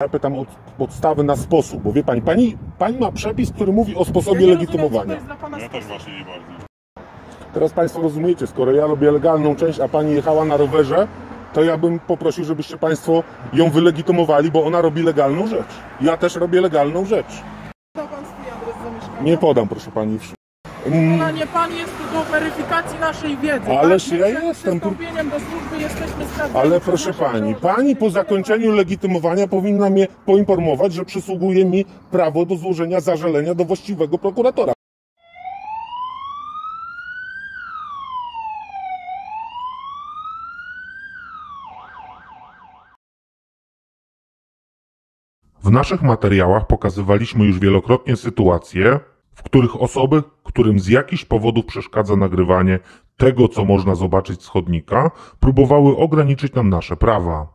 Ja pytam o podstawy na sposób, bo wie pani ma przepis, który mówi o sposobie legitymowania. Ja też właśnie nie bardzo. Teraz państwo rozumiecie, skoro ja robię legalną część, a pani jechała na rowerze, to ja bym poprosił, żebyście państwo ją wylegitymowali, bo ona robi legalną rzecz. Ja też robię legalną rzecz. Podał pan swój adres zamieszkania? Nie podam, proszę pani. Nie, pan jest tu do weryfikacji naszej wiedzy. Ależ tak? ja jestem tu. Przystąpieniem do służby jesteśmy sprawdzeni. Ale proszę pani po zakończeniu legitymowania powinna mnie poinformować, że przysługuje mi prawo do złożenia zażalenia do właściwego prokuratora. W naszych materiałach pokazywaliśmy już wielokrotnie sytuacje, w których osoby, którym z jakichś powodów przeszkadza nagrywanie tego, co można zobaczyć z chodnika, próbowały ograniczyć nam nasze prawa.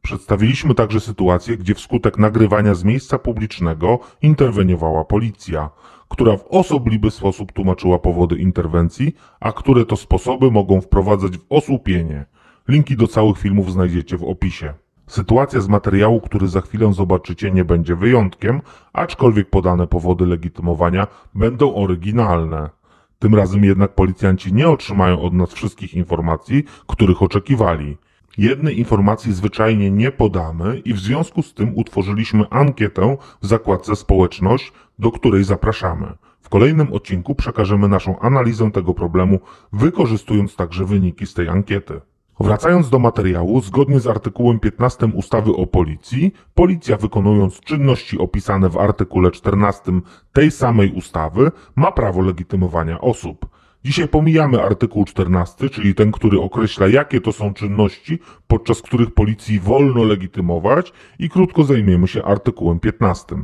Przedstawiliśmy także sytuację, gdzie wskutek nagrywania z miejsca publicznego interweniowała policja, która w osobliwy sposób tłumaczyła powody interwencji, a które to sposoby mogą wprowadzać w osłupienie. Linki do całych filmów znajdziecie w opisie. Sytuacja z materiału, który za chwilę zobaczycie, nie będzie wyjątkiem, aczkolwiek podane powody legitymowania będą oryginalne. Tym razem jednak policjanci nie otrzymają od nas wszystkich informacji, których oczekiwali. Jednej informacji zwyczajnie nie podamy i w związku z tym utworzyliśmy ankietę w zakładce Społeczność, do której zapraszamy. W kolejnym odcinku przekażemy naszą analizę tego problemu, wykorzystując także wyniki z tej ankiety. Wracając do materiału, zgodnie z artykułem 15 ustawy o policji, policja wykonując czynności opisane w artykule 14 tej samej ustawy ma prawo legitymowania osób. Dzisiaj pomijamy artykuł 14, czyli ten, który określa, jakie to są czynności, podczas których policji wolno legitymować, i krótko zajmiemy się artykułem 15.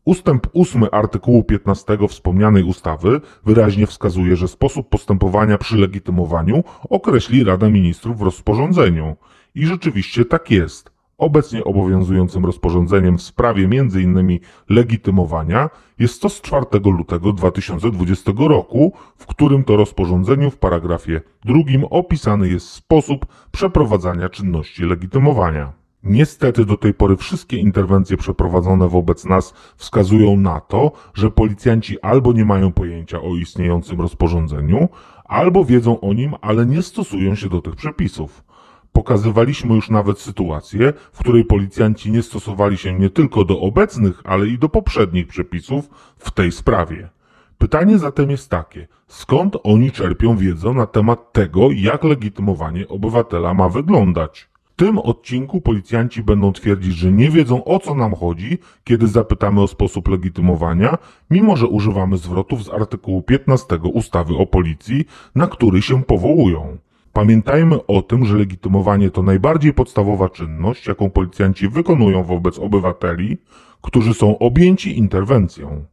Ustęp 8 artykułu 15 wspomnianej ustawy wyraźnie wskazuje, że sposób postępowania przy legitymowaniu określi Rada Ministrów w rozporządzeniu. I rzeczywiście tak jest. Obecnie obowiązującym rozporządzeniem w sprawie m.in. legitymowania jest to z 4 lutego 2020 roku, w którym to rozporządzeniu w paragrafie 2 opisany jest sposób przeprowadzania czynności legitymowania. Niestety do tej pory wszystkie interwencje przeprowadzone wobec nas wskazują na to, że policjanci albo nie mają pojęcia o istniejącym rozporządzeniu, albo wiedzą o nim, ale nie stosują się do tych przepisów. Pokazywaliśmy już nawet sytuację, w której policjanci nie stosowali się nie tylko do obecnych, ale i do poprzednich przepisów w tej sprawie. Pytanie zatem jest takie, skąd oni czerpią wiedzę na temat tego, jak legitymowanie obywatela ma wyglądać? W tym odcinku policjanci będą twierdzić, że nie wiedzą, o co nam chodzi, kiedy zapytamy o sposób legitymowania, mimo że używamy zwrotów z artykułu 15 ustawy o policji, na który się powołują. Pamiętajmy o tym, że legitymowanie to najbardziej podstawowa czynność, jaką policjanci wykonują wobec obywateli, którzy są objęci interwencją.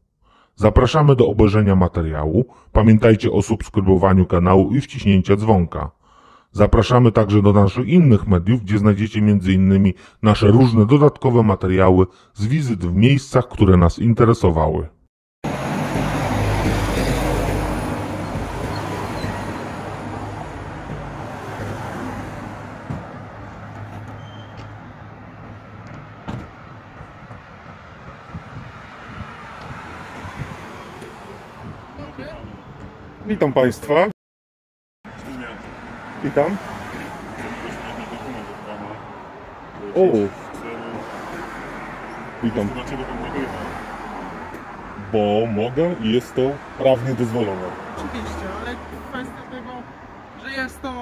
Zapraszamy do obejrzenia materiału, pamiętajcie o subskrybowaniu kanału i wciśnięcia dzwonka. Zapraszamy także do naszych innych mediów, gdzie znajdziecie m.in. nasze różne dodatkowe materiały z wizyt w miejscach, które nas interesowały. Witam Państwa. Witam. O, witam. Bo mogę i jest to prawnie dozwolone. Oczywiście, ale kwestia tego, że jest to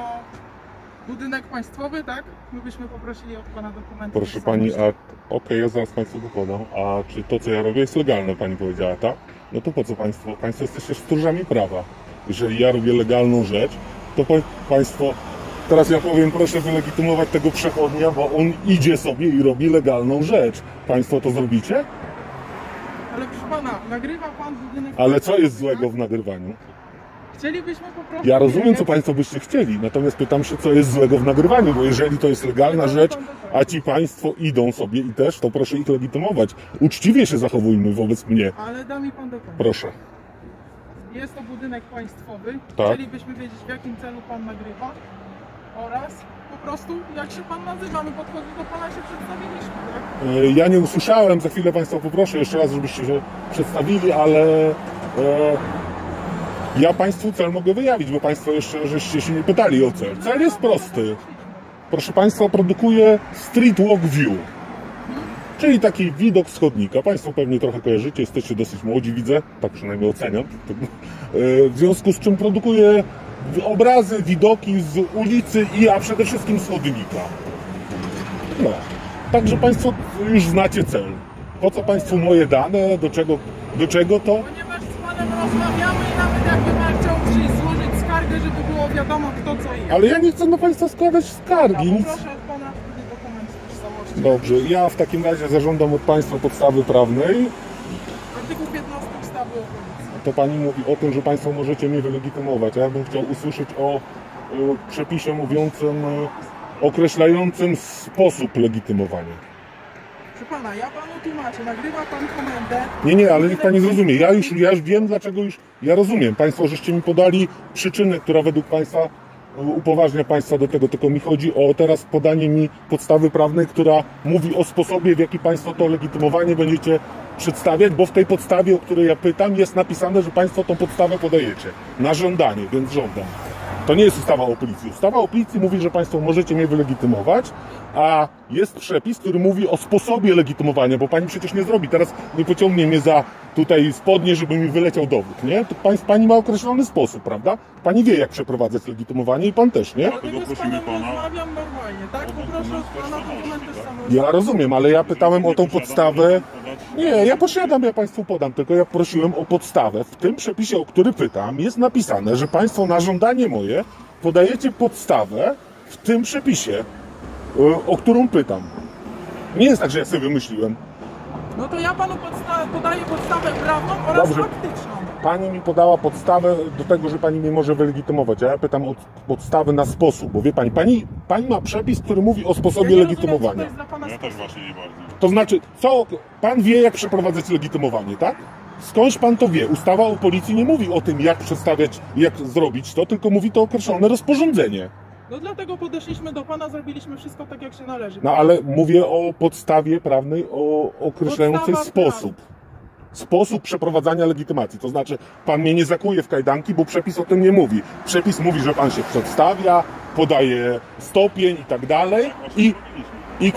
budynek państwowy, tak? My byśmy poprosili od pana dokumenty. Proszę pani, okej, ja zaraz Państwu podam. A czy to, co ja robię, jest legalne, pani powiedziała, tak? No to po co Państwo? Państwo jesteście stróżami prawa. Jeżeli ja robię legalną rzecz, to Państwo... Teraz ja powiem, proszę wylegitymować tego przechodnia, bo on idzie sobie i robi legalną rzecz. Państwo to zrobicie? Ale proszę pana, nagrywa pan budynek... Ale co jest złego w nagrywaniu? Chcielibyśmy po prostu... Ja rozumiem, co Państwo byście chcieli, natomiast pytam się, co jest złego w nagrywaniu, bo jeżeli to jest legalna rzecz, a ci Państwo idą sobie i też, to proszę ich legitymować. Uczciwie się zachowujmy wobec mnie. Ale da mi pan dokument. Proszę. Jest to budynek państwowy. Tak. Chcielibyśmy wiedzieć, w jakim celu pan nagrywa. oraz po prostu jak się pan nazywa. My podchodzimy do pana, się przedstawiliśmy, tak? Ja nie usłyszałem, za chwilę Państwa poproszę jeszcze raz, żebyście się przedstawili, ale ja Państwu cel mogę wyjawić, bo Państwo jeszcze żeście się nie pytali o cel. Cel jest prosty. Proszę Państwa, produkuję Street Walk View, czyli taki widok z chodnika. Państwo pewnie trochę kojarzycie, jesteście dosyć młodzi, widzę, tak przynajmniej oceniam. W związku z czym produkuję obrazy, widoki z ulicy a przede wszystkim z chodnika. No, także Państwo już znacie cel. Po co Państwu moje dane, do czego to? Ponieważ z panem rozmawiamy i nawet jakby pan chciał przyjść złożyć skargę, żeby było wiadomo kto co i jak. Ale ja nie chcę na Państwa składać skargi, nic. Proszę od pana dokument tożsamości. Dobrze, ja w takim razie zażądam od Państwa podstawy prawnej. Artykuł 15 ustawy o policji. To Pani mówi o tym, że Państwo możecie mnie wylegitymować. A ja bym chciał usłyszeć o przepisie mówiącym, określającym sposób legitymowania. Proszę pana, ja panu tłumaczę, nagrywa pan komendę. Nie, ale niech Pani zrozumie. Ja już wiem, dlaczego ja rozumiem. Państwo żeście mi podali przyczynę, która według Państwa upoważnia Państwa do tego, tylko mi chodzi o teraz podanie mi podstawy prawnej, która mówi o sposobie, w jaki Państwo to legitymowanie będziecie przedstawiać, bo w tej podstawie, o której ja pytam, jest napisane, że Państwo tą podstawę podajecie na żądanie, więc żądam. To nie jest ustawa o policji. Ustawa o policji mówi, że Państwo możecie mnie wylegitymować, a jest przepis, który mówi o sposobie legitymowania, bo Pani przecież nie zrobi. Teraz nie pociągnie mnie za tutaj spodnie, żeby mi wyleciał dowód, nie? To Pani ma określony sposób, prawda? Pani wie, jak przeprowadzać legitymowanie i Pan też, nie? Dlatego z panem rozmawiam normalnie, tak? Poproszę od pana dokument tożsamości. Ja rozumiem, ale ja pytałem o tą podstawę. Nie, ja posiadam, ja Państwu podam, tylko ja prosiłem o podstawę. W tym przepisie, o który pytam, jest napisane, że Państwo na żądanie moje podajecie podstawę w tym przepisie, o którą pytam. Nie jest tak, że ja sobie wymyśliłem. No to ja panu podaję podstawę prawną oraz Dobrze. faktyczną. Pani mi podała podstawę do tego, że Pani mnie może wylegitymować, a ja pytam o podstawę na sposób, bo wie Pani ma przepis, który mówi o sposobie Ja nie legitymowania. rozumiem, co to jest dla pana Ja też sposób. właśnie nie bardzo. To znaczy, co Pan wie, jak przeprowadzać legitymowanie, tak? Skądś Pan to wie? Ustawa o policji nie mówi o tym, jak przedstawiać, jak zrobić to, tylko mówi to określone rozporządzenie. No dlatego podeszliśmy do pana, zrobiliśmy wszystko tak, jak się należy. No ale mówię o podstawie prawnej, o określającej Podstawa sposób. Sposób przeprowadzania legitymacji. To znaczy, Pan mnie nie zakuje w kajdanki, bo przepis o tym nie mówi. Przepis mówi, że Pan się przedstawia, podaje stopień i tak dalej i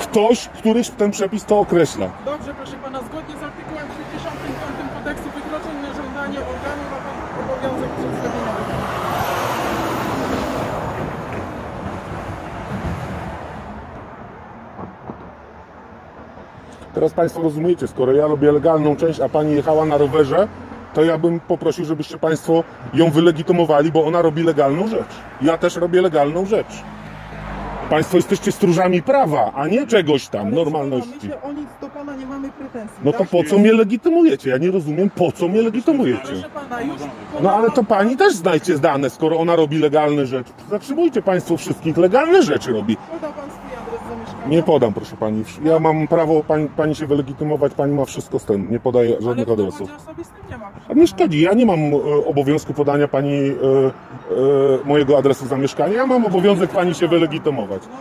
któryś ten przepis to określa. Dobrze, proszę pana, zgodnie z artykułem 65 kodeksu wykroczeń na żądanie organu ma pan obowiązek przedstawienia dokumentu. Teraz Państwo rozumiecie, skoro ja robię legalną część, a Pani jechała na rowerze, to ja bym poprosił, żebyście Państwo ją wylegitymowali, bo ona robi legalną rzecz. Ja też robię legalną rzecz. Państwo jesteście stróżami prawa, a nie czegoś tam, Ale normalności. My się o nic do pana nie mamy pretensji. No to tak? po co mnie legitymujecie? Ja nie rozumiem, po co mnie legitymujecie. Proszę pana, już No ale to Pani też znajdzie dane, skoro ona robi legalne rzeczy. Zatrzymujcie Państwo wszystkich, legalne rzeczy robi. poda pan swój adres zamieszkania. Nie podam, proszę Pani. Ja mam prawo Pani się wylegitymować, Pani ma wszystko z tym. Nie podaję Ale żadnych w adresów. dowodzie osobistym nie ma. A nie szkodzi, ja nie mam obowiązku podania Pani mojego adresu zamieszkania, ja mam obowiązek Pani się wylegitymować. No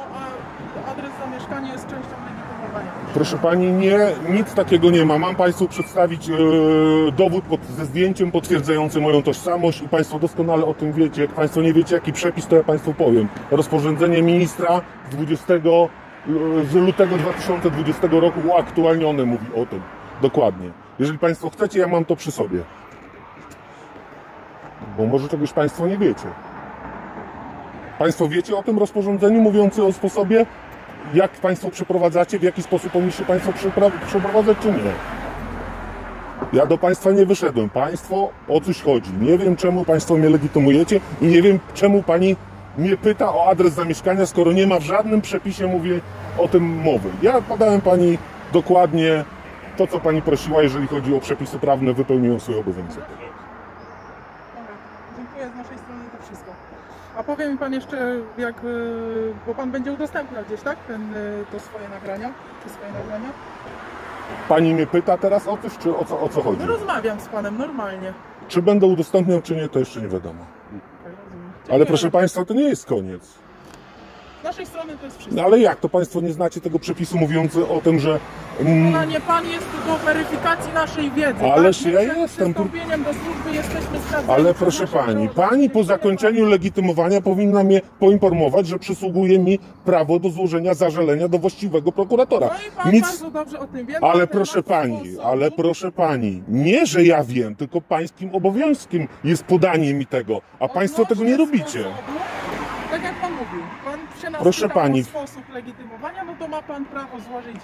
a adres zamieszkania jest częścią legitymowania. Proszę Pani, nie, nic takiego nie ma. Mam Państwu przedstawić dowód ze zdjęciem potwierdzającym moją tożsamość i Państwo doskonale o tym wiecie. Jak Państwo nie wiecie, jaki przepis, to ja Państwu powiem. Rozporządzenie ministra z lutego 2020 roku uaktualnione mówi o tym. Dokładnie. Jeżeli Państwo chcecie, ja mam to przy sobie. Bo może czegoś Państwo nie wiecie. Państwo wiecie o tym rozporządzeniu mówiącym o sposobie, jak Państwo przeprowadzacie, w jaki sposób powinniście Państwo przeprowadzać, czy nie? Ja do Państwa nie wyszedłem. Państwo o coś chodzi. Nie wiem, czemu Państwo mnie legitymujecie i nie wiem, czemu Pani mnie pyta o adres zamieszkania, skoro nie ma w żadnym przepisie, mówię, o tym mowy. Ja podałem Pani dokładnie to, co Pani prosiła, jeżeli chodzi o przepisy prawne, wypełniłem swój obowiązek. Dobra, dziękuję, z naszej strony to wszystko. A powie mi pan jeszcze, jak, bo pan będzie udostępniał gdzieś, tak? To swoje nagrania? Te swoje nagrania? Pani mnie pyta teraz o coś, czy o co chodzi? No rozmawiam z panem normalnie. Czy będę udostępniał, czy nie, to jeszcze nie wiadomo. Okej, rozumiem. Ale Dziękuję. proszę Państwa, to nie jest koniec. naszej strony to jest wszystko. No ale jak? To państwo nie znacie tego przepisu mówiący o tym, że... Nie pan jest tu do weryfikacji naszej wiedzy. Ależ tak? ja Przed jestem tu- przystąpieniem do służby jesteśmy sprawdzeni. Ale co proszę nasze pani, przełożone. pani po zakończeniu legitymowania powinna mnie poinformować, że przysługuje mi prawo do złożenia zażalenia do właściwego prokuratora. No i pan Nic... bardzo dobrze o tym wie. Ale na proszę temat pani, sposobu. ale proszę pani, nie, że ja wiem, tylko pańskim obowiązkiem jest podanie mi tego, a państwo tego nie robicie. Sposobu, tak jak pan mówił, pan się nas Proszę pytał pani. o sposób legitymowania, no to ma pan prawo złożyć.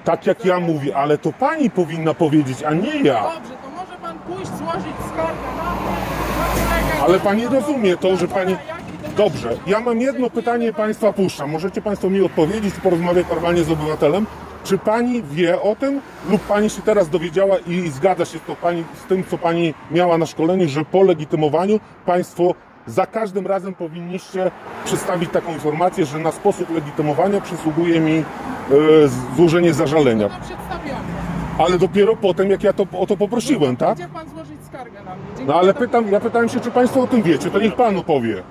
Tak jak ja mówię, ale to pani powinna powiedzieć, a nie ja. Dobrze, to może pan pójść, złożyć skargę na mnie, na kolegę. Ale pani rozumie to, że pani... Jaki to Dobrze, ja mam jedno pytanie, państwa puszczam. Możecie państwo mi odpowiedzieć i porozmawiać normalnie z obywatelem. Czy pani wie o tym lub pani się teraz dowiedziała i zgadza się to pani z tym, co pani miała na szkoleniu, że po legitymowaniu państwo za każdym razem powinniście przedstawić taką informację, że na sposób legitymowania przysługuje mi złożenie zażalenia. To przedstawiamy. Ale dopiero potem, jak ja o to poprosiłem, tak? Gdzie pan złożyć skargę na mnie? No ale ja pytałem się, czy państwo o tym wiecie, to niech pan opowie.